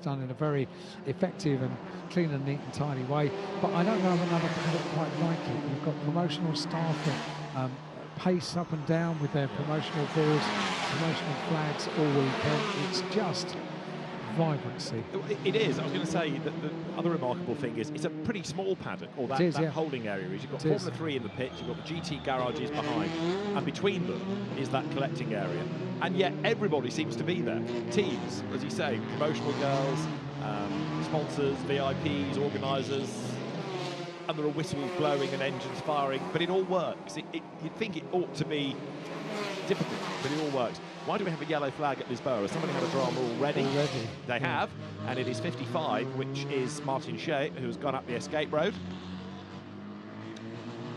done in a very effective and clean and neat and tidy way, but I don't know of another paddock quite like it. You've got promotional staff that pace up and down with their promotional boards, promotional flags all weekend. It's just vibrancy. It is. I was going to say that the other remarkable thing is it's a pretty small paddock, or that holding area is. You've got Formula 3 in the pit, you've got the GT garages behind, and between them is that collecting area. And yet everybody seems to be there. Teams, as you say, promotional girls, sponsors, VIPs, organisers, and there are whistles blowing and engines firing, but it all works. You'd think it ought to be difficult, but it all works. Why do we have a yellow flag at Lisboa? Has somebody had a drama already? They have, and it is 55, which is Martin Shea, who has gone up the escape road.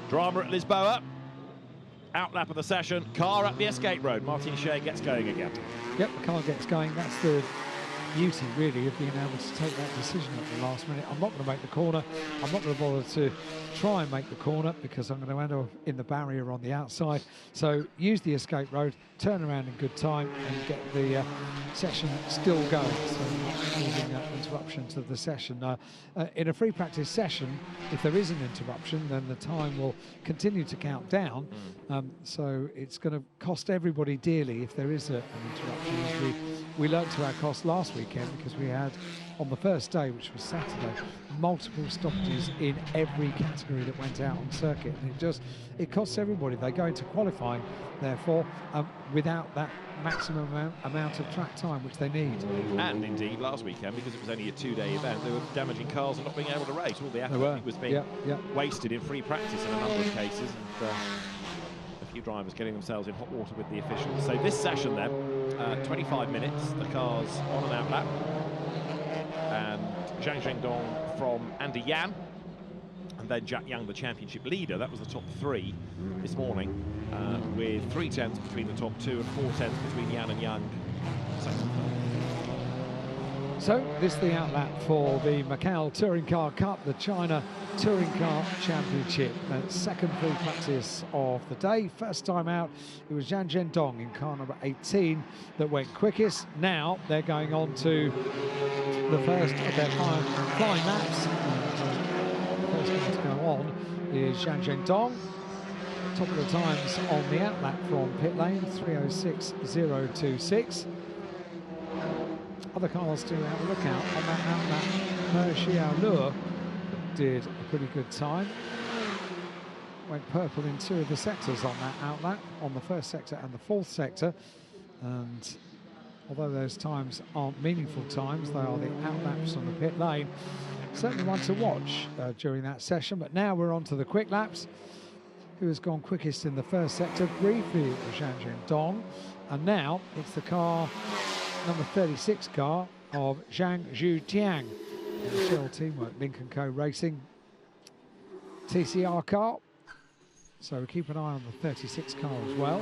Drama at Lisboa. Outlap of the session, car up the escape road. Martin Shea gets going again. Yep, the car gets going. That's the beauty, really, of being able to take that decision at the last minute. I'm not going to make the corner. I'm not going to bother to try and make the corner because I'm going to end up in the barrier on the outside. So use the escape road, turn around in good time and get the session still going. So not causing interruption to the session. In a free practice session, if there is an interruption, then the time will continue to count down. So it's going to cost everybody dearly if there is an interruption, as we learned to our cost last weekend, because we had, on the first day, which was Saturday, multiple stoppages in every category that went out on circuit, and it costs everybody. They go into qualifying, therefore, without that maximum amount of track time which they need. And indeed, last weekend, because it was only a two-day event, they were damaging cars and not being able to race. All the effort was being wasted in free practice in a number of cases. And, few drivers getting themselves in hot water with the officials. So this session then, 25 minutes, the cars on and out lap, and Zhang Zhendong from Andy Yan, and then Jack Young, the championship leader. That was the top three this morning, with 3 tenths between the top two and 4 tenths between Yan and Young. So this is the outlap for the Macau Touring Car Cup, the China Touring Car Championship. Second free practice of the day. First time out, it was Zhang Zhendong in car number 18 that went quickest. Now they're going on to the first of their flying laps. The first one to go on is Zhang Zhendong. Top of the times on the outlap from pit lane, 3:06.026. Other cars to have a look out on that outlap. He Xiaolu did a pretty good time. Went purple in 2 of the sectors on that outlap, on the first sector and the fourth sector. And although those times aren't meaningful times, they are the outlaps on the pit lane. Certainly one to watch during that session. But now we're on to the quick laps. Who has gone quickest in the first sector? Briefly it was Zhang Zhendong. And now it's the car, number 36 car of Zhang Zhutiang, the Shell Teamwork Lincoln Co Racing TCR car. So keep an eye on the 36 car as well.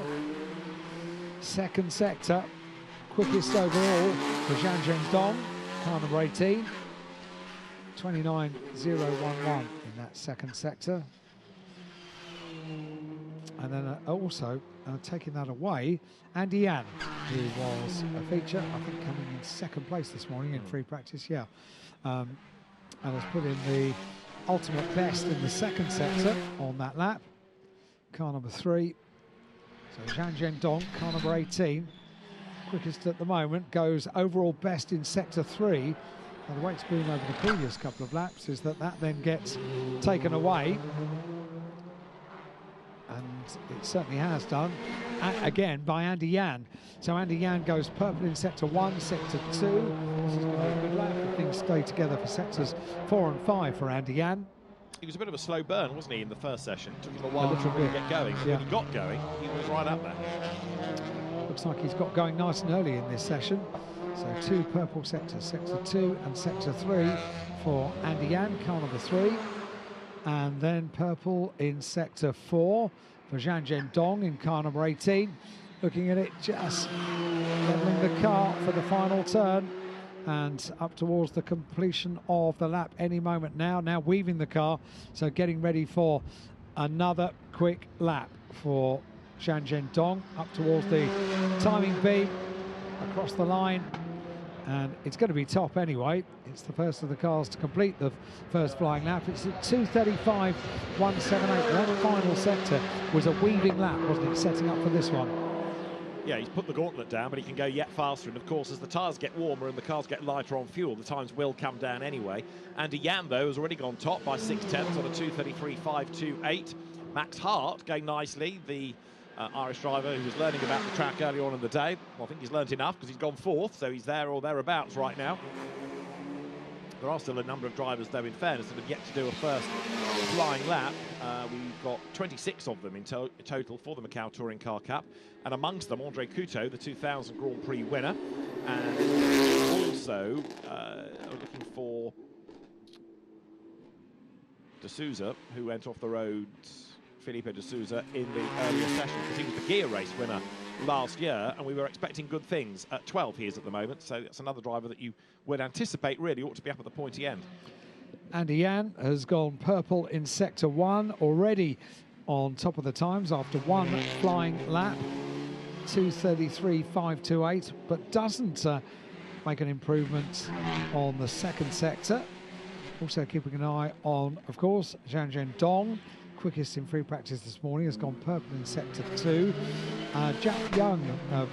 Second sector, quickest overall for Zhang Zhendong, car number 18, 29.011 in that second sector. And then also taking that away, Andy Yan, who was a feature, I think, coming in second place this morning in free practice, and has put in the ultimate best in the second sector on that lap. Car number 3. So Zhang Zhendong, car number 18, quickest at the moment, goes overall best in sector 3. And the way it's been over the previous couple of laps is that then gets taken away. And it certainly has done, again, by Andy Yan. So Andy Yan goes purple in sector 1, sector 2. This is going to be a good lap if things stay together for sectors 4 and 5 for Andy Yan. He was a bit of a slow burn, wasn't he, in the first session? It took him a while to really get going. When he got going, he was right up there. Looks like he's got going nice and early in this session. So 2 purple sectors, sector 2 and sector 3 for Andy Yan, car number 3. And then purple in sector 4 for Zhang Zhendong in car number 18. Looking at it, just leveling the car for the final turn and up towards the completion of the lap any moment now. Now weaving the car, so getting ready for another quick lap for Zhang Zhendong up towards the timing beam across the line. and it's going to be top anyway. It's the first of the cars to complete the first flying lap. It's at 2:35.178. One final sector was a weaving lap, wasn't it, setting up for this one? Yeah, he's put the gauntlet down, but he can go yet faster. And of course, as the tyres get warmer and the cars get lighter on fuel, the times will come down anyway. Andy Yan, though, has already gone top by 6/10 on a 2:33.528. Max Hart going nicely, the Irish driver who was learning about the track earlier on in the day. Well, I think he's learnt enough because he's gone fourth, so he's there or thereabouts right now. There are still a number of drivers, though, in fairness, that have yet to do a first flying lap. We've got 26 of them in total for the Macau Touring Car Cup, and amongst them, Andre Couto, the 2000 Grand Prix winner, and also looking for De Souza, who went off the road, Felipe De Souza, in the earlier session, because he was the gear race winner last year, and we were expecting good things. At 12 he is at the moment, so that's another driver that you would anticipate really ought to be up at the pointy end. Andy Yan has gone purple in Sector 1, already on top of the times after one flying lap, 2:33.528, but doesn't make an improvement on the second sector. Also keeping an eye on, of course, Zhang Dong, quickest in free practice this morning, has gone purple in Sector 2. Jack Young,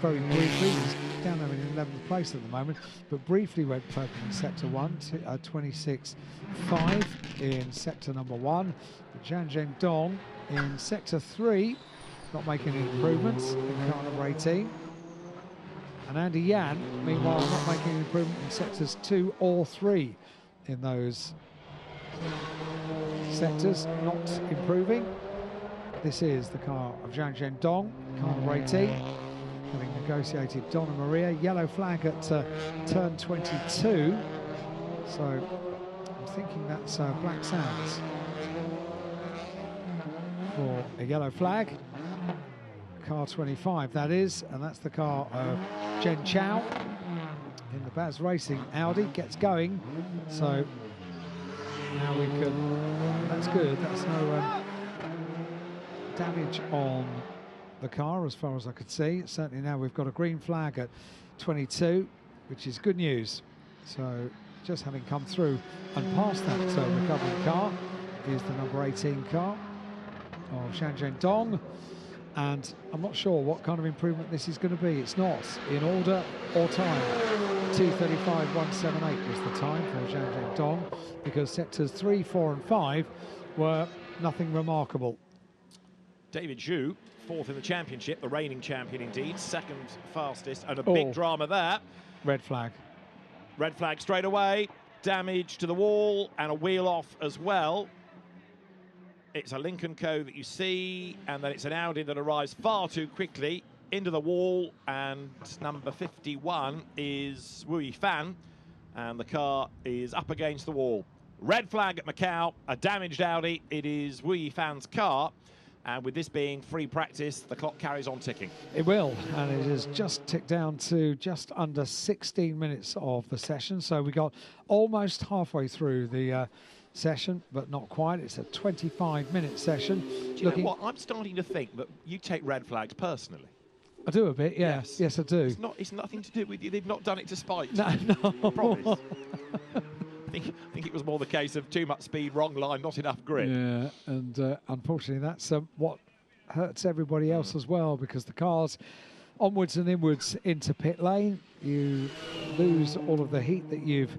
very briefly, he's down there in 11th place at the moment, but briefly went purple in Sector 1, 26.5 in Sector number 1. Zhang Dong in Sector 3, not making any improvements in car number 18. And Andy Yan, meanwhile, not making an improvement in Sectors 2 or 3 in those sectors, not improving. This is the car of Zhang Dong, car number 18, having negotiated Donna Maria. Yellow flag at turn 22, so I'm thinking that's Black Sands for a yellow flag. Car 25 that is, and that's the car of Jen Chow in the Baz Racing Audi. Gets going, so now we can, that's good, that's no damage on the car as far as I could see. Certainly now we've got a green flag at 22, which is good news. So just having come through and past that recovery car is the number 18 car of Zhang Dong, and I'm not sure what kind of improvement this is going to be. It's not in order or time. 2:35.178 was the time for Zhang Dong, because sectors 3, 4 and 5 were nothing remarkable. David Zhu, fourth in the championship, the reigning champion indeed, second fastest, and a big drama there. Red flag. Red flag straight away, damage to the wall and a wheel off as well. It's a Lincoln Co that you see, and then it's an Audi that arrives far too quickly into the wall, and number 51 is Wu Yifan, and the car is up against the wall. Red flag at Macau, a damaged Audi. It is Wu Yifan's car, and with this being free practice, the clock carries on ticking. It will, and it has just ticked down to just under 16 minutes of the session, so we got almost halfway through the session, but not quite. It's a 25-minute session. Do you know what? I'm starting to think that you take red flags personally. I do a bit, yeah. Yes, I do. It's nothing to do with you. They've not done it to spite. No. I promise. I think it was more the case of too much speed, wrong line, not enough grip. Yeah, and unfortunately that's what hurts everybody else as well, because the car's onwards and inwards into pit lane. You lose all of the heat that you've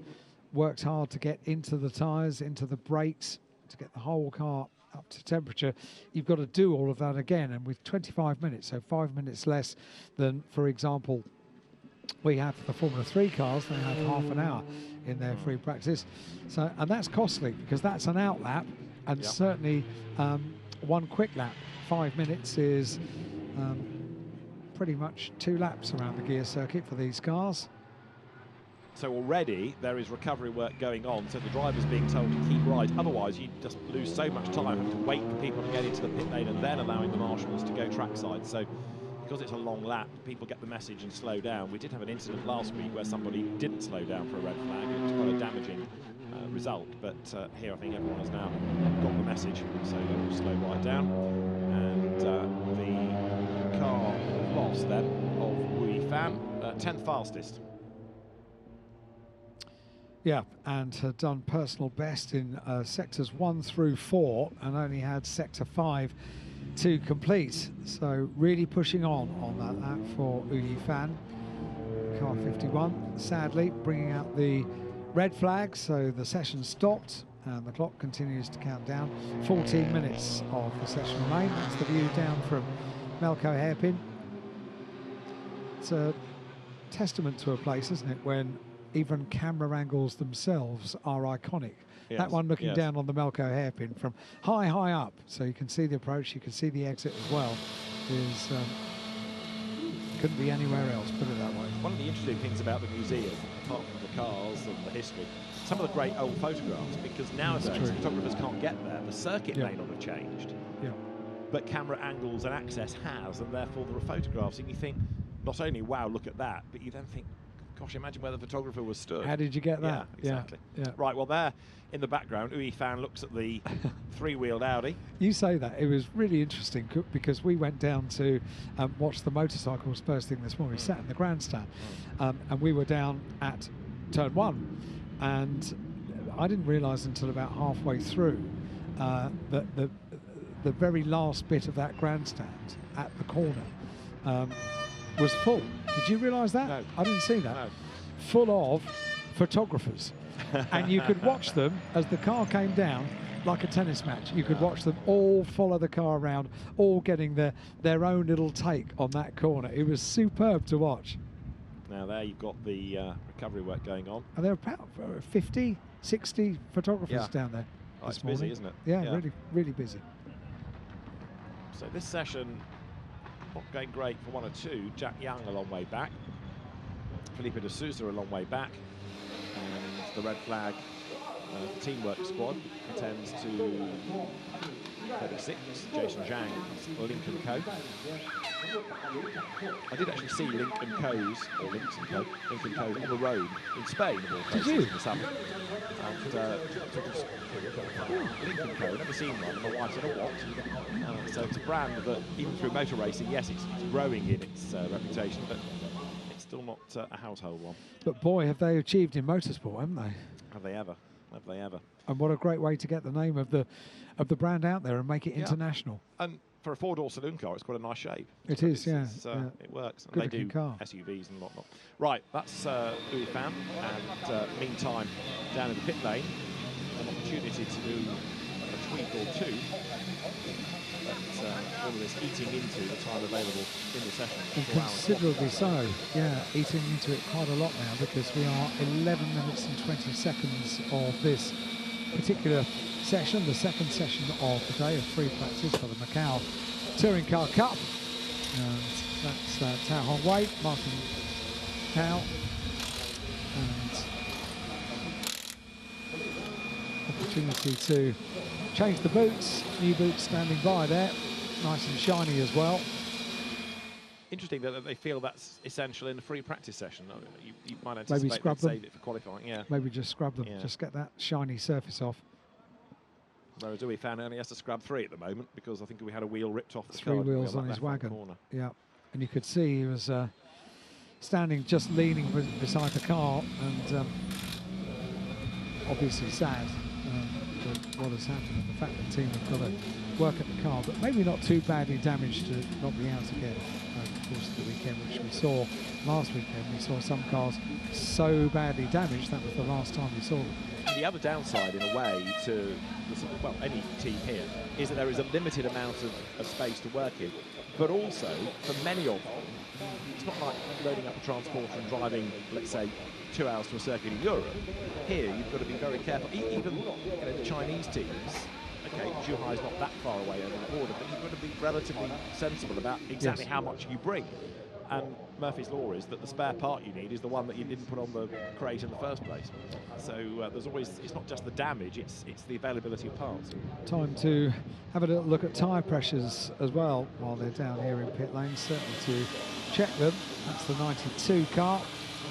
worked hard to get into the tyres, into the brakes, to get the whole car up to temperature. You've got to do all of that again, and with 25 minutes, so 5 minutes less than, for example, we have the Formula 3 cars. They have half an hour in their free practice, so, and that's costly, because that's an out lap, and certainly one quick lap. 5 minutes is pretty much 2 laps around the gear circuit for these cars. So already there is recovery work going on, so the driver's being told to keep right. Otherwise, you just lose so much time having to wait for people to get into the pit lane and then allowing the marshals to go trackside. So because it's a long lap, people get the message and slow down. We did have an incident last week where somebody didn't slow down for a red flag. It was quite a damaging result, but here I think everyone has now got the message, so they will slow right down. And the car lost then of Wu Yifan, 10th fastest. Yeah, and had done personal best in sectors 1 through 4 and only had sector 5 to complete. So really pushing on that lap for Yu Fan. Car 51, sadly, bringing out the red flag, so the session stopped and the clock continues to count down. 14 minutes of the session remain. That's the view down from Macau hairpin. It's a testament to a place, isn't it, when even camera angles themselves are iconic. Yes, that one looking down on the Macau hairpin from high up, so you can see the approach, you can see the exit as well, is couldn't be anywhere else, put it that way. One of the interesting things about the museum, apart from the cars and the history, some of the great old photographs, because nowadays photographers can't get there. The circuit may not have changed, but camera angles and access has, and therefore there are photographs, and you think, not only, wow, look at that, but you then think, gosh, imagine where the photographer was stood. How did you get that? Yeah, exactly. Yeah. Right, well, there in the background, Yu Fan looks at the three-wheeled Audi. You say that. It was really interesting because we went down to watch the motorcycles first thing this morning. We sat in the grandstand and we were down at turn 1. And I didn't realise until about halfway through that the very last bit of that grandstand at the corner was full. Did you realise that? No. I didn't see that. No. Full of photographers. And you could watch them as the car came down like a tennis match. You could watch them all follow the car around, all getting their own little take on that corner. It was superb to watch. Now there you've got the recovery work going on. And there are about 50, 60 photographers down there this morning. Busy, isn't it? Yeah, really, really busy. So this session not going great for 1 or 2. Jack Young a long way back. Felipe de Souza a long way back. And the red flag teamwork squad attends to 36, Jason Zhang, Lincoln Co. I did actually see Lincoln Co's on the road in Spain of all places in the summer. And Lincoln Co, never seen one, and my wife said, oh, what? So it's a brand that, even through motor racing, yes, it's growing in its reputation, but it's still not a household one. But boy, have they achieved in motorsport, haven't they? Have they ever? Have they ever? And what a great way to get the name of the brand out there and make it international. And for a four-door saloon car, it's quite a nice shape. It is, yeah. It works. And good they do car. SUVs and whatnot. Right, that's Yu Fan. And meantime, down in the pit lane, an opportunity to do a tweak or two. But all of this eating into the time available in the session. And considerably so, yeah, eating into it quite a lot now, because we are 11 minutes and 20 seconds of this particular session, the second session of the day of free practice for the Macau Touring Car Cup. And that's Tao Hong Wei, Martin Tao, and opportunity to change the boots, new boots standing by there, nice and shiny as well. Interesting that they feel that's essential in a free practice session. You might anticipate maybe scrub them. Save it for qualifying, yeah. Maybe just scrub them, just get that shiny surface off. Whereas Yu Fan only has to scrub 3 at the moment, because I think we had a wheel ripped off the car. 3 wheels on his wagon. Corner. Yeah, and you could see he was standing just leaning beside the car, and obviously sad for what has happened, and the fact that the team have got to work at the car, but maybe not too badly damaged to not be out again. Of course, the weekend, which we saw last weekend, we saw some cars so badly damaged, that was the last time we saw them. The other downside, in a way, to well, any team here, is that there is a limited amount of space to work in, but also, for many of them, it's not like loading up a transporter and driving, let's say, 2 hours to a circuit in Europe. Here, you've got to be very careful. Even the Chinese teams, okay, Zhuhai's not that far away over the border, but you've got to be relatively sensible about exactly how much you bring. And Murphy's Law is that the spare part you need is the one that you didn't put on the crate in the first place. So there's always, it's not just the damage, it's the availability of parts. Time to have a little look at tyre pressures as well while they're down here in pit lane, certainly to check them. That's the 92 car.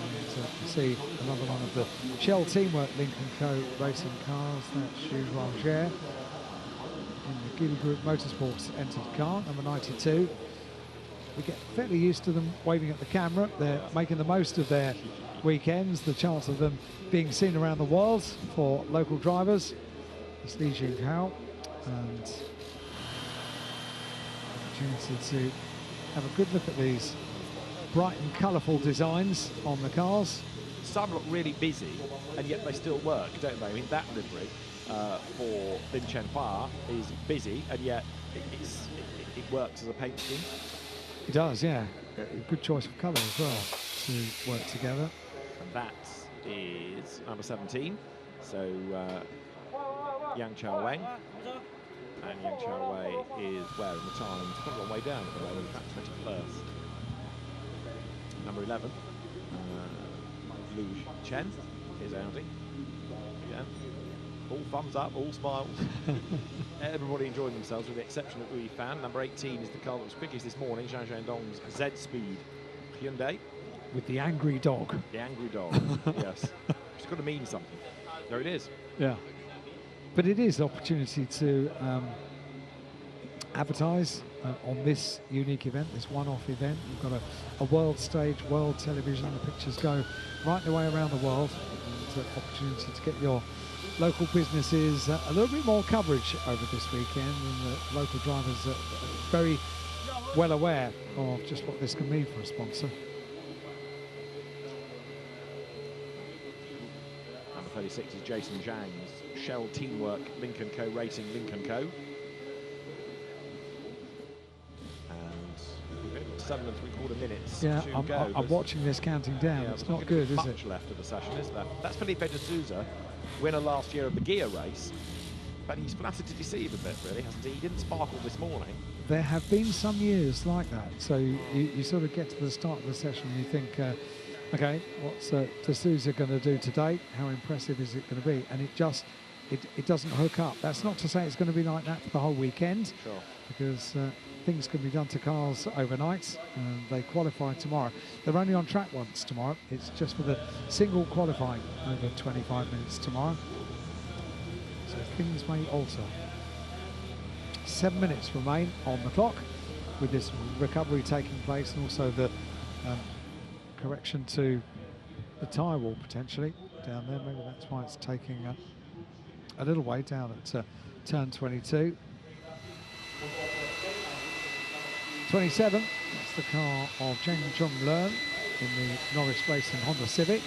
And you can see another one of the Shell Teamwork Lincoln Co. racing cars. That's Jules Ranger in the Geely Group Motorsports entered car, number 92. we get fairly used to them waving at the camera. They're making the most of their weekends, the chance of them being seen around the world for local drivers. It's Li Jinghao, and opportunity to have a good look at these bright and colourful designs on the cars. Some look really busy, and yet they still work, don't they? I mean, that livery for Lin Chenhua is busy, and yet it works as a paint scheme. It does, yeah. A good choice of colour as well to work together. And that is number 17. So Yang Chao Weng. And Yang Chao Wei is where in the times? Probably on way down at the moment, in fact 21st. Number 11. Lu Chen is Audi. Again. All thumbs up, all smiles. Everybody enjoying themselves with the exception of Ui Fan. Number 18 is the car that was quickest this morning, Zhang Zhendong's Z-Speed Hyundai. With the angry dog. The angry dog, yes. It's got to mean something. There it is. Yeah. But it is an opportunity to advertise on this unique event, this one-off event. You've got a world stage, world television. The pictures go right the way around the world. And opportunity to get your local businesses a little bit more coverage over this weekend, and the local drivers are very well aware of just what this can mean for a sponsor. Number 36 is Jason Zhang's Shell Teamwork Lincoln Co. Racing Lincoln Co. And we've got 7 3/4 minutes yeah, to go. I'm watching this counting down. Yeah, it's not good, is it? Much left of the session, is there? That's Felipe de Souza, winner last year of the Gear race. But he's flattered to deceive a bit, really, hasn't he? He didn't sparkle this morning. There have been some years like that. So you sort of get to the start of the session and you think, okay, what's De Souza going to do today? How impressive is it going to be? And it doesn't hook up. That's not to say it's going to be like that for the whole weekend. Sure. Because things can be done to cars overnight, and they qualify tomorrow. They're only on track once tomorrow. It's just for the single qualifying over 25 minutes tomorrow. So things may alter. 7 minutes remain on the clock with this recovery taking place, and also the correction to the tyre wall potentially down there. Maybe that's why it's taking a little way down at turn 22. 27, that's the car of Zheng Zhonglen in the Norris Racing Honda Civic.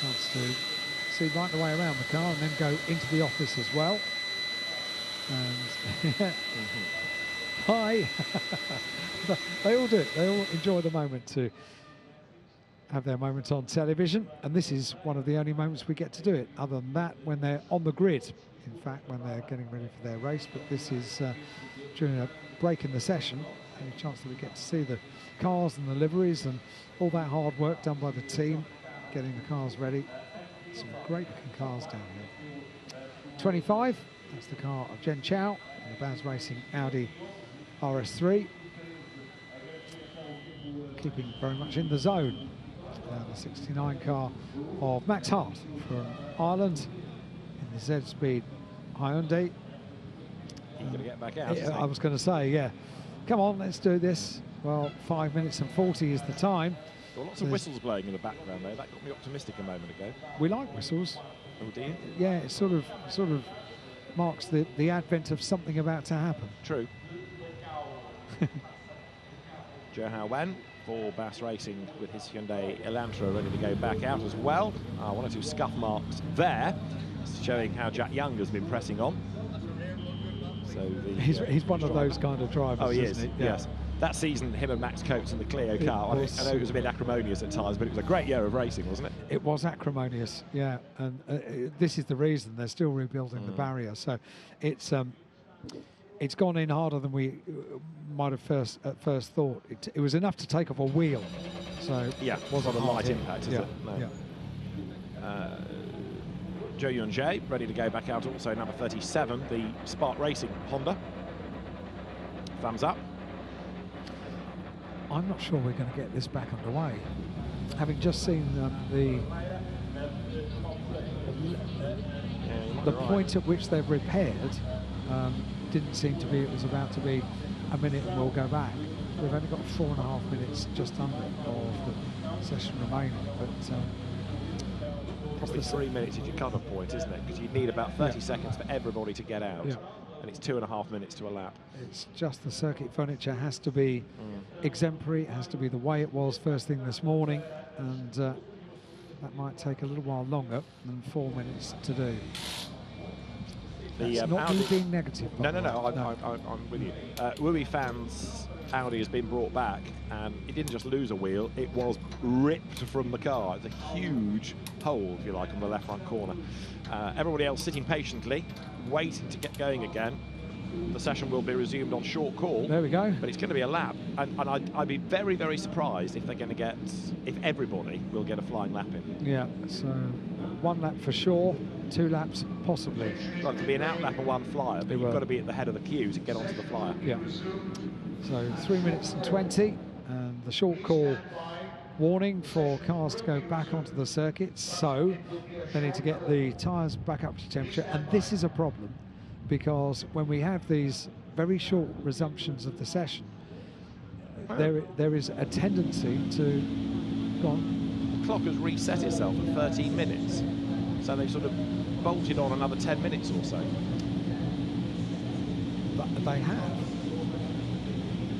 Chance to see right the way around the car and then go into the office as well. And hi! They all do it. They all enjoy the moment to have their moments on television, and this is one of the only moments we get to do it. Other than that, when they're on the grid, in fact, when they're getting ready for their race. But this is during a break in the session, any chance that we get to see the cars and the liveries and all that hard work done by the team, getting the cars ready. Some great looking cars down here. 25, that's the car of Jen Chow in the Baz Racing Audi RS3. Keeping very much in the zone. The 69 car of Max Hart from Ireland in the Z-Speed Hyundai. He's going to get back out, I was going to say, yeah. Come on, let's do this. Well, 5 minutes and 40 is the time. There were lots of whistles blowing in the background there. That got me optimistic a moment ago. We like whistles. Oh, do you? Yeah, it sort of marks the advent of something about to happen. True. Zhou Hao Wan for Bass Racing with his Hyundai Elantra ready to go back out as well. 1 or 2 scuff marks there, showing how Jack Young has been pressing on. So he's one of those kind of drivers. Oh, he is. He? Yes. Yeah. That season, him and Max Coates in the Clio car. I know it was a bit acrimonious at times, but it was a great year of racing, wasn't it? It was acrimonious, yeah. And this is the reason they're still rebuilding the barrier. So it's gone in harder than we might have at first thought. It was enough to take off a wheel. So yeah, it wasn't a light impact, is it? No. Yeah. Zhou Yunjie ready to go back out. Also number 37, the Spark Racing Honda. Thumbs up. I'm not sure we're going to get this back underway. Having just seen the point at which they've repaired, didn't seem to be it was about to be a minute and we'll go back. We've only got 4.5 minutes just under of the session remaining, but probably 3 minutes is your cut-off point, isn't it? Because you'd need about 30 seconds for everybody to get out, and it's 2.5 minutes to a lap. It's just the circuit furniture has to be exemplary, it has to be the way it was first thing this morning, and that might take a little while longer than 4 minutes to do. That's not me being negative. No, I'm with you. Wui Fan's Audi has been brought back, and it didn't just lose a wheel, it was ripped from the car. It's a huge hole, if you like, on the left front corner. Everybody else sitting patiently, waiting to get going again. The session will be resumed on short call. There we go. But it's going to be a lap, and I'd be very, very surprised if they're going to get, if everybody will get a flying lap in. Yeah, so 1 lap for sure, 2 laps possibly. Well, it could be an out lap and 1 flyer, but you've got to be at the head of the queue to get onto the flyer. Yeah. So 3 minutes and 20, and the short call warning for cars to go back onto the circuit, so they need to get the tyres back up to temperature, and this is a problem because when we have these very short resumptions of the session, there is a tendency to go on. The clock has reset itself at 13 minutes, so they've sort of bolted on another 10 minutes or so. But they have,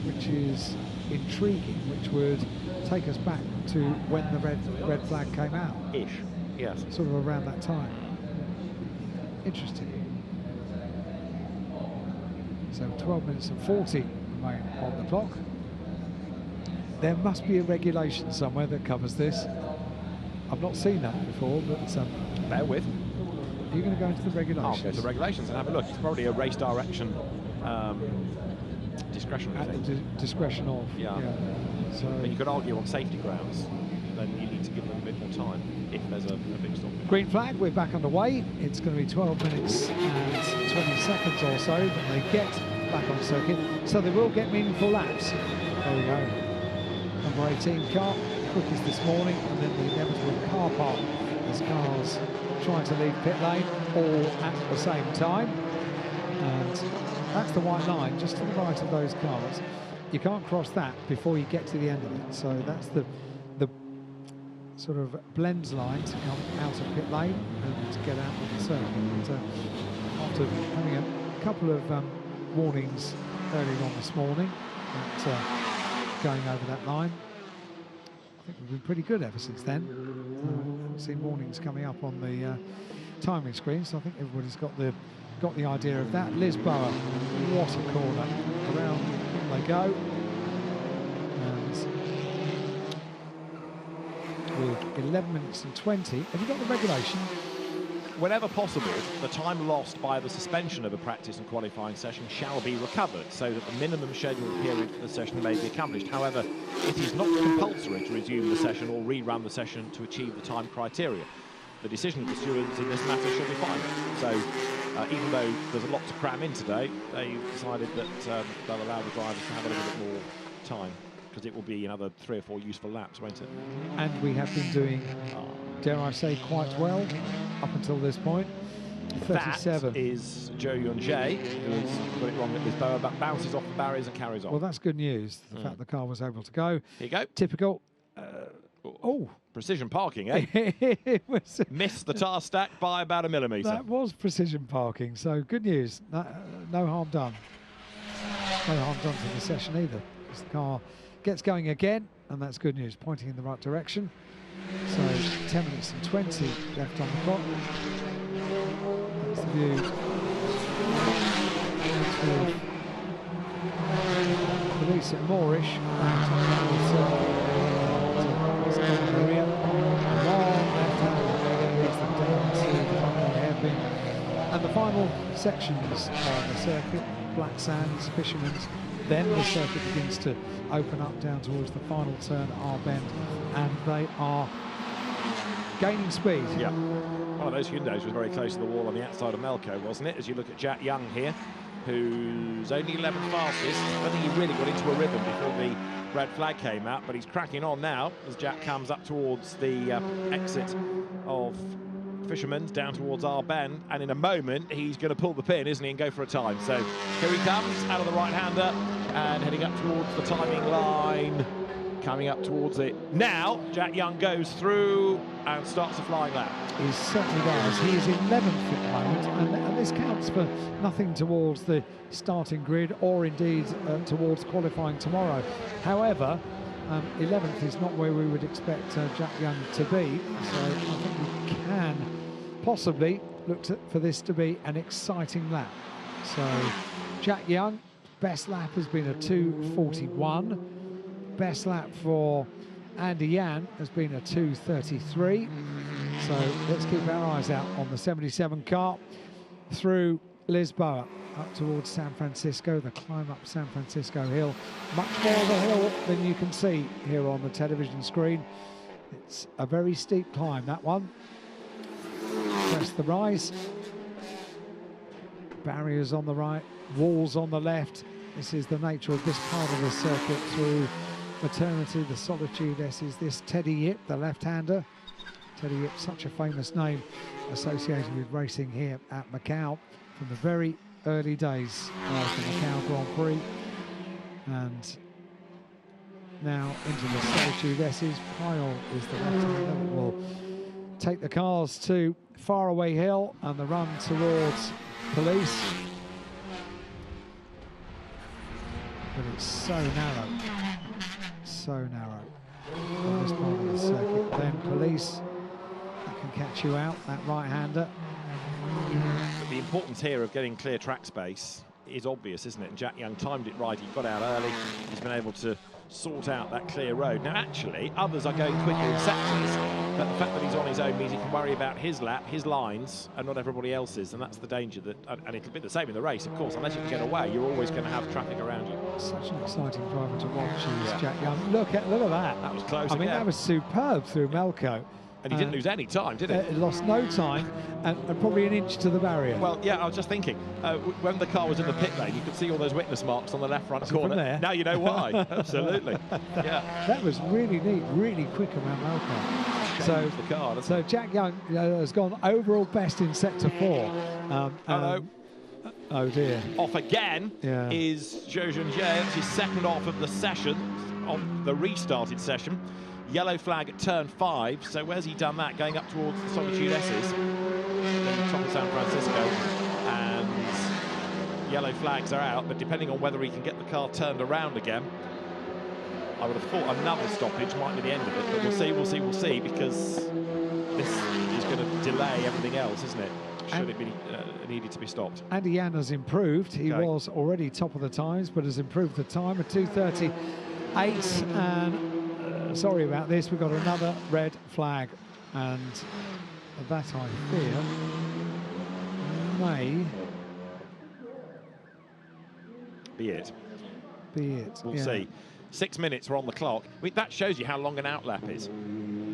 which is intriguing, which would take us back to when the red flag came out. Ish, yes. Sort of around that time. Interesting. So 12 minutes and 40 remain on the clock. There must be a regulation somewhere that covers this. I've not seen that before, but bear with. Are you going to go into the regulations? I'll go to regulations and have a look. It's probably a race direction discretionary at the discretion of. Yeah. So but you could argue on safety grounds, then you need to give them a bit more time if there's a big stop. Green flag, we're back underway. It's going to be 12 minutes and 20 seconds or so that they get back on circuit, so they will get meaningful laps. There we go. Number 18 car, quickest this morning, and then the inevitable car park as cars trying to leave pit lane all at the same time. And that's the white line just to the right of those cars. You can't cross that before you get to the end of it. So that's the sort of blends line to come out of pit lane and to get out of the circuit. But, after having a couple of warnings earlier on this morning, going over that line, I think we've been pretty good ever since then. I haven't seen warnings coming up on the timing screen, so I think everybody's got the idea of that. Lisboa, what a corner. Around they go. And with 11 minutes and 20, have you got the regulation? Whenever possible, the time lost by the suspension of a practice and qualifying session shall be recovered so that the minimum scheduled period for the session may be accomplished. However, it is not compulsory to resume the session or rerun the session to achieve the time criteria. The decision of the stewards in this matter shall be final. So, even though there's a lot to cram in today, they decided that they'll allow the drivers to have a little bit more time, because it will be another 3 or 4 useful laps, won't it? And we have been doing, dare I say, quite well up until this point. 37. That is Zhou Yunjie, who's got it wrong at Lisboa, but bounces off the barriers and carries on. Well, that's good news, the fact the car was able to go. Here you go. Typical. Precision parking, eh? It was missed the tar stack by about a millimetre. That was precision parking, so good news. No harm done. No harm done to the session either, because the car gets going again, and that's good news, pointing in the right direction. So 10 minutes and 20 left on the clock. That's the view. Police at Moorish. Maria. Long left hand leads them down to the final hairpin. And the final sections on the circuit, Black Sands, Fisherman's. Then the circuit begins to open up down towards the final turn, R bend, and they are gaining speed. Yeah. One of those Hyundais was very close to the wall on the outside of Melco, wasn't it? As you look at Jack Young here, who's only 11th fastest. I think he really got into a rhythm before the red flag came out, but he's cracking on now as Jack comes up towards the exit of Fisherman's down towards our bend, and in a moment he's going to pull the pin, isn't he, and go for a time. So here he comes out of the right-hander and heading up towards the timing line, coming up towards it. Now Jack Young goes through and starts a flying lap. He certainly does. He is 11th at the moment, and this counts for nothing towards the starting grid or indeed towards qualifying tomorrow. However, 11th is not where we would expect Jack Young to be, so I think we can possibly look for this to be an exciting lap. So Jack Young, best lap has been a 2:41. Best lap for Andy Yan has been a 2:33. So let's keep our eyes out on the 77 car through Lisboa up towards San Francisco, the climb up San Francisco Hill. Much more of a hill than you can see here on the television screen. It's a very steep climb, that one. Press the rise. Barriers on the right, walls on the left. This is the nature of this part of the circuit through Maternity, the Solitude S is this Teddy Yip, the left-hander. Teddy Yip, such a famous name associated with racing here at Macau from the very early days of the Macau Grand Prix. And now into the Solitude S's. Pyle is the left-hander that will take the cars to Faraway Hill and the run towards Police. But it's so narrow. So narrow on this part of the circuit. Then Police, that can catch you out, that right-hander. But the importance here of getting clear track space is obvious, isn't it? And Jack Young timed it right. He got out early. He's been able to sort out that clear road. Now, actually, others are going quicker in sectors, but the fact that he's on his own means he can worry about his lap, his lines, and not everybody else's, and that's the danger. That, and it'll be the same in the race, of course. Unless you can get away, you're always going to have traffic around you. Such an exciting driver to watch is Jack Young. Look at that. That was close. I mean, that was superb through Melco. And he didn't lose any time, did he? Lost no time, and probably an inch to the barrier. Well, yeah, I was just thinking, when the car was in the pit lane, you could see all those witness marks on the left front corner. There. Now you know why. Absolutely. Yeah. That was really neat, really quick around Melco. So Jack Young has gone overall best in sector 4. Oh dear. Off again is Zhou Zhengye. It's his second off of the session, of the restarted session. Yellow flag at turn 5, so where's he done that? Going up towards the Solitude S's, then top of San Francisco, and yellow flags are out, but depending on whether he can get the car turned around again, I would have thought another stoppage might be the end of it, but we'll see, because this is going to delay everything else, isn't it? Should it be needed to be stopped. Andy Yan has improved. He was already top of the times, but has improved the time at 2:38, and sorry about this, we've got another red flag, and that I fear may be it. We'll yeah. see. 6 minutes are on the clock. I mean, that shows you how long an outlap is.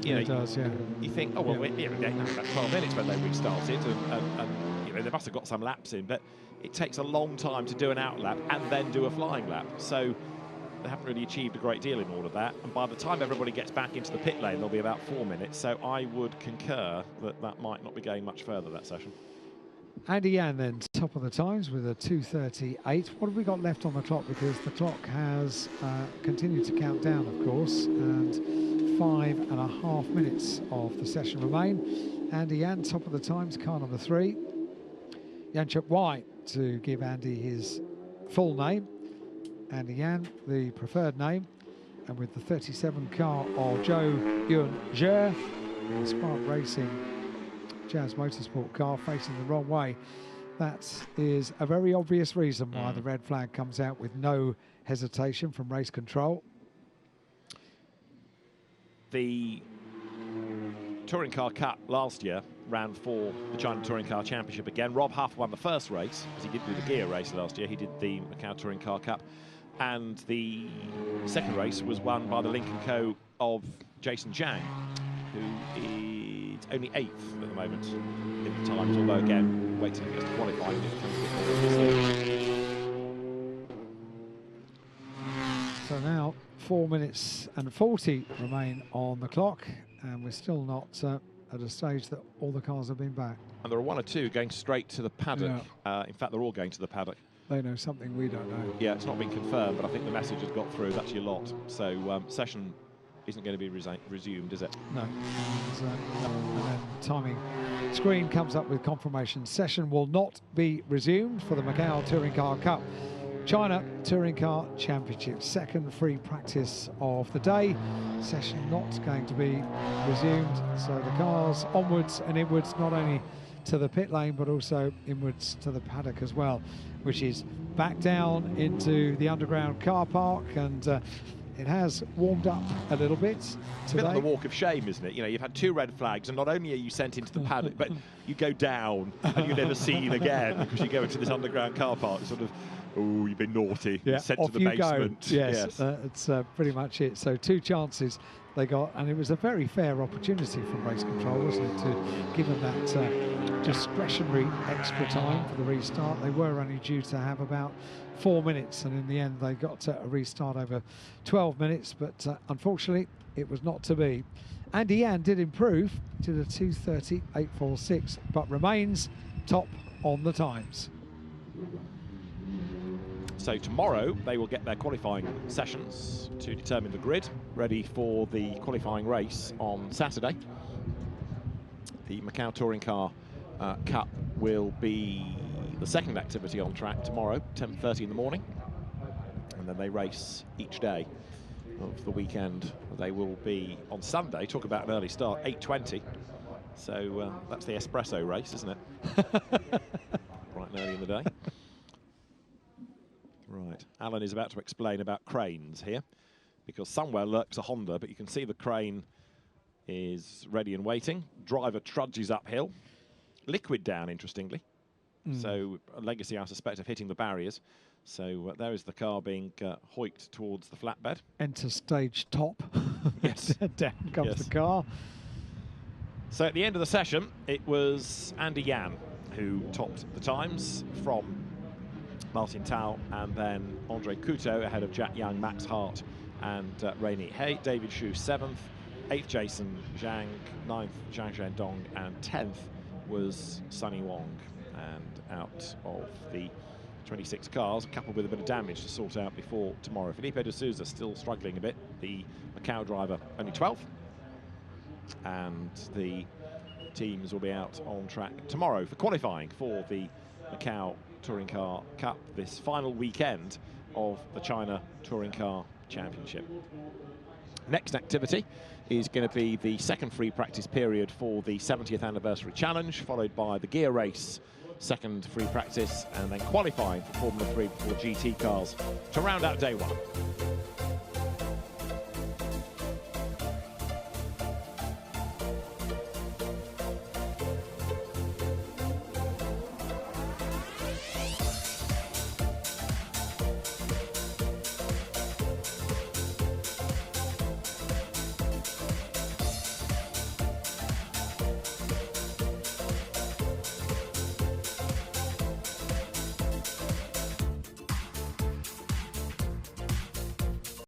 You know, it does, yeah. You think, oh, well, we're about 12 minutes when they restarted, and you know, they must have got some laps in, but it takes a long time to do an outlap and then do a flying lap. So they haven't really achieved a great deal in all of that, and by the time everybody gets back into the pit lane, there'll be about 4 minutes, so I would concur that that might not be going much further, that session. Andy Yan then, top of the times with a 2:38. What have we got left on the clock? Because the clock has continued to count down, of course, and 5.5 minutes of the session remain. Andy Yan, top of the times, car number 3. Yanchuk White, to give Andy his full name. Andy Yan, the preferred name, and with the 37 car of Zhou Zhengye, the Spark Racing Jazz Motorsport car facing the wrong way. That is a very obvious reason why the red flag comes out with no hesitation from race control. The Touring Car Cup last year ran for the China Touring Car Championship again. Rob Huff won the first race, because he did do the gear race last year. He did the Macau Touring Car Cup. And the second race was won by the Lincoln Co. of Jason Zhang, who is only 8th at the moment in the times, although again, wait till he gets to qualify. So now 4 minutes and 40 remain on the clock, and we're still not at a stage that all the cars have been back. And there are one or two going straight to the paddock. Yeah. In fact, they're all going to the paddock. They know something we don't know. Yeah, it's not been confirmed, but I think the message has got through. That's your lot. So session isn't going to be resumed, is it? No. And then timing screen comes up with confirmation. Session will not be resumed for the Macau Touring Car Cup China Touring Car Championship. Second free practice of the day. Session not going to be resumed. So the cars onwards and inwards, not only to the pit lane, but also inwards to the paddock as well, which is back down into the underground car park. And it has warmed up a little bit today. It's a bit like the walk of shame, isn't it? You know, you've had 2 red flags, and not only are you sent into the paddock, but you go down and you're never seen again because you go into this underground car park. Sort of, oh, you've been naughty. Yeah, sent off to the basement. Go. Yes. It's pretty much it. So 2 chances they got, and it was a very fair opportunity from race control, wasn't it, to give them that discretionary extra time for the restart. They were only due to have about 4 minutes, and in the end they got a restart over 12 minutes, but unfortunately it was not to be. Andy Yan did improve to the 2:30.846, but remains top on the times. So tomorrow they will get their qualifying sessions to determine the grid, ready for the qualifying race on Saturday. The Macau Touring Car Cup will be the second activity on track tomorrow, 10:30 in the morning. And then they race each day of the weekend. They will be on Sunday, talk about an early start, 8:20. So that's the espresso race, isn't it? Right and early in the day. Right, Alan is about to explain about cranes here, because somewhere lurks a Honda, but you can see the crane is ready and waiting. Driver trudges uphill. Liquid down, interestingly. So a legacy, I suspect, of hitting the barriers. So there is the car being hoiked towards the flatbed. Enter stage top. Yes. Down comes the car. So at the end of the session, it was Andy Yan who topped the times from Martin Tao, and then Andre Couto ahead of Jack Young, Max Hart, and Rainy Hay. David Xu 7th, 8th Jason Zhang, 9th Zhang Zhendong, and 10th was Sunny Wong. And out of the 26 cars, a couple with a bit of damage to sort out before tomorrow. Felipe de Souza still struggling a bit, the Macau driver only 12th, and the teams will be out on track tomorrow for qualifying for the Macau Touring Car Cup, this final weekend of the China Touring Car Championship. Next activity is going to be the second free practice period for the 70th anniversary challenge, followed by the gear race, second free practice, and then qualifying for Formula 3 for GT cars to round out day 1.